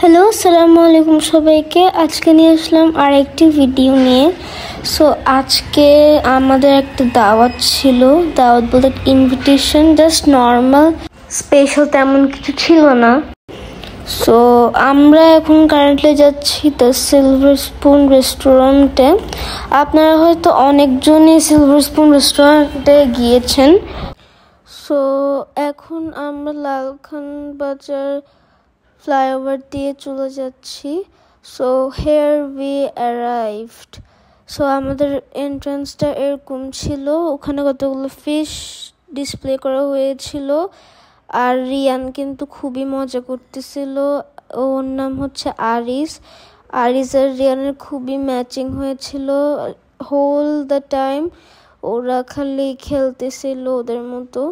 Hello, আসসালামু আলাইকুম সবাইকে। আজকে নিয়ে আসলাম আরেকটি ভিডিও নিয়ে। সো আজকে আমাদের একটা দাওয়াত ছিল। দাওয়াত বলতে ইনভিটেশন, জাস্ট নর্মাল, স্পেশাল তেমন কিছু ছিল না। সো আমরা এখন কারেন্টলি যাচ্ছি দ্য সিলভার স্পুন রেস্টুরেন্টে। আপনারা হয়তো অনেকজনই সিলভার স্পুন রেস্টুরেন্টে গিয়েছেন। সো এখন আমরা লালখান বাজার ফ্লাইওভার দিয়ে চলে যাচ্ছি। So here we arrived. So আমাদের এন্ট্রান্সটা এরকম ছিল, ওখানে কতগুলো ফিশ ডিসপ্লে করা হয়েছিল। আর রিয়ান কিন্তু খুবই মজা করতেছিল। ওর নাম হচ্ছে আরিস। আরিস আর রিয়ানের খুবই ম্যাচিং হয়েছিল হোল দ্য টাইম। ওরা খালি খেলতেছিল ওদের মতো।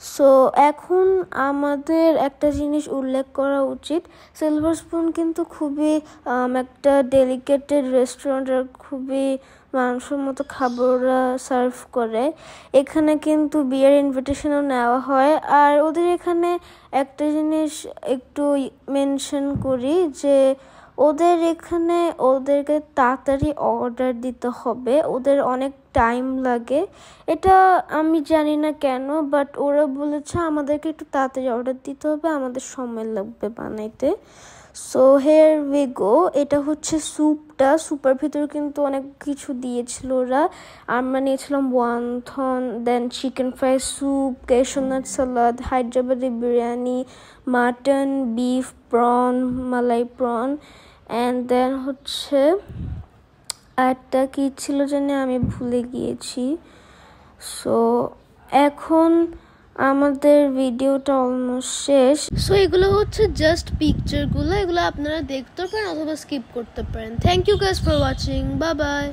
সো এখন আমাদের একটা জিনিস উল্লেখ করা উচিত, সিলভার স্পুন কিন্তু খুবই একটা ডেলিকেটেড রেস্টুরেন্ট, আর খুবই মানুষের মতো খাবাররা সার্ভ করে। এখানে কিন্তু বিয়ের ইনভিটেশনও নেওয়া হয়। আর ওদের এখানে একটা জিনিস একটু মেনশন করি যে ওদের এখানে ওদেরকে তাড়াতাড়ি অর্ডার দিতে হবে, ওদের অনেক টাইম লাগে। এটা আমি জানি না কেন, বাট ওরা বলেছে আমাদেরকে একটু তাড়াতাড়ি অর্ডার দিতে হবে, আমাদের সময় লাগবে বানাইতে। So here we go. এটা হচ্ছে স্যুপটা, স্যুপের ভিতরে কিন্তু অনেক কিছু দিয়েছিল ওরা। আমরা নিয়েছিলাম wonton, then chicken fry soup, cashew nut salad, Hyderabadi biryani, mutton, beef, prawn, malai prawn, and then হচ্ছে একটা কী ছিল জানি আমি ভুলে গিয়েছি। সো এখন আমাদের ভিডিওটা অলমোস্ট শেষ। সো এগুলো হচ্ছে জাস্ট পিকচারগুলো, এগুলো আপনারা দেখতে পারেন অথবা স্কিপ করতে পারেন। Thank you guys for watching, bye by.